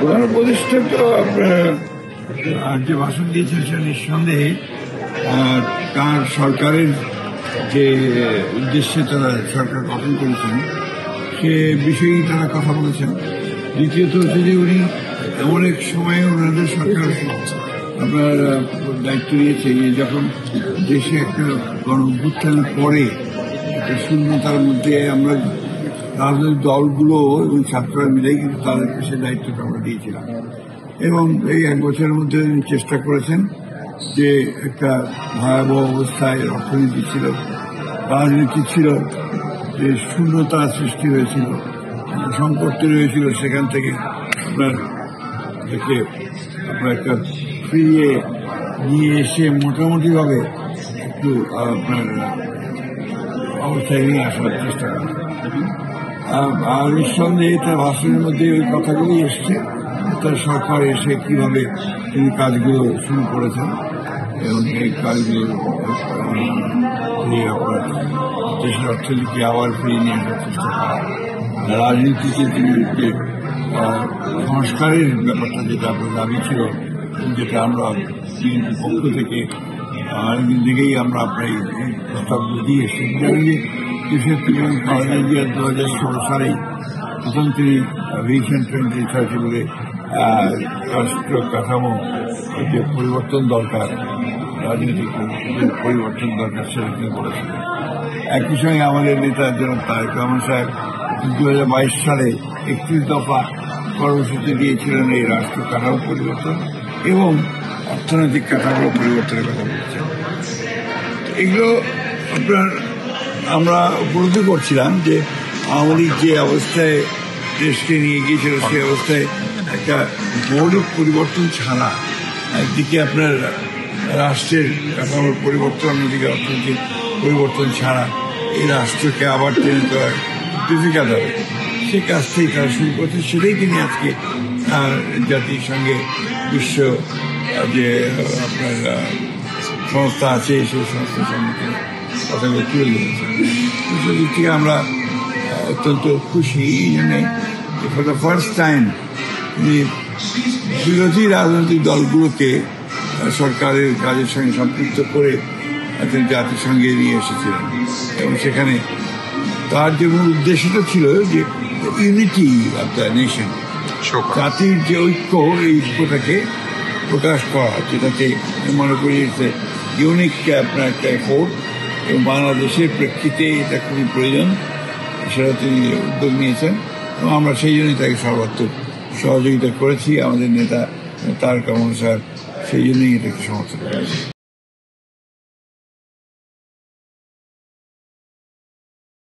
প্রধান উপদেষ্টা তো যে ভাষণ দিয়েছেন সেটা নিঃসন্দেহে তার সরকারের যে উদ্দেশ্যে তারা সরকার গঠন করেছেন সে বিষয়ে তারা কথা বলেছেন। দ্বিতীয়ত হচ্ছে যে উনি এমন এক সময়ে ওনাদের সরকার আপনার দায়িত্ব নিয়েছে যখন দেশে একটা গণ-অভ্যুত্থানের পরে একটা শূন্যতার মধ্যে আমরা রাজনৈতিক দলগুলো এবং ছাত্ররা মিলেই কিন্তু তাদেরকে সে দায়িত্বটা আমরা দিয়েছিলাম এবং এই এক বছরের মধ্যে চেষ্টা করেছেন যে একটা ভয়াবহ অবস্থায় অর্থনীতি ছিল, রাজনীতি ছিল, যে শূন্যতা সৃষ্টি হয়েছিল, সংকট তৈরি হয়েছিল, সেখান থেকে আপনার একটা ফিরিয়ে নিয়ে এসে মোটামুটিভাবে একটু আপনার অবস্থায় নিয়ে আসার চেষ্টা করেন। আর নিঃসন্দেহে তার ভাষণের মধ্যে ওই কথাগুলি এসছে, তার সরকার এসে কিভাবে তিনি কাজগুলো শুরু করেছেন এবং এই কাজগুলো আপনার দেশের অর্থনীতি আবার ফিরিয়ে নিয়ে আসার চেষ্টা করা, রাজনীতিতে তিনি যে সংস্কারের ব্যাপারটা যেটা আপনার দাবি ছিল, যেটা আমরা বিএনপির পক্ষ থেকে অনেকদিন থেকেই আমরা আপনার এই প্রস্তাবগুলো দিয়ে এসেছি। জানি যে দেশের থেকে খালেদা জিয়া 2016 সালেই প্রথম তিনি ভিশন 2030 বলে রাষ্ট্র কাঠামো যে পরিবর্তন দরকার, রাজনৈতিক পরিবর্তন দরকার সেটা তিনি বলেছিলেন। একই সঙ্গে আমাদের নেতা জনাব তারেক রহমান সাহেব 2022 সালে 31 দফা কর্মসূচি দিয়েছিলেন এই রাষ্ট্র কাঠামো পরিবর্তন এবং অর্থনৈতিক কাঠামো পরিবর্তনের কথা বলেছেন। এগুলো আপনার আমরা উপলব্ধি করছিলাম যে আওয়ামী লীগ যে অবস্থায় দেশকে নিয়ে গিয়েছিল সেই অবস্থায় একটা মৌলিক পরিবর্তন ছাড়া, একদিকে আপনার রাষ্ট্রের কাঠামোর পরিবর্তন, অন্যদিকে অর্থনৈতিক পরিবর্তন ছাড়া এই রাষ্ট্রকে আবার টেনে তোলার ডিফিকাল্ট হবে। সে কাজটাই তারা শুরু করছে, সেটাই তিনি আজকে জাতিসংঘে বিশ্ব যে আপনার সংস্থা আছে সেই সংস্থার সম্মুখীন কথাগুলো তুলে ধরেছেন। সেদিক থেকে আমরা অত্যন্ত খুশি। এই জন্যে ফর দ্য ফার্স্ট টাইম তিনি বিরোধী রাজনৈতিক দলগুলোকে সরকারের কাজের সঙ্গে সম্পৃক্ত করে তিনি জাতিসংঘে নিয়ে এসেছিলেন এবং সেখানে তার যে মূল উদ্দেশ্যটা ছিল যে ইউনিটি অফ দ্য নেশন, জাতির যে ঐক্য, এই ঐক্যটাকে প্রকাশ করা, যেটাকে মনে করি ইউনিক আপনার একটা এফোর্ট এবং বাংলাদেশের প্রেক্ষিতে এটা খুবই প্রয়োজন, সেটা তিনি উদ্যোগ নিয়েছেন এবং আমরা সেই জন্যই তাকে সর্বাত্মক সহযোগিতা করেছি। আমাদের নেতা তারেক রহমান সাহেব সেই জন্যই এটাকে সমর্থন করেছে।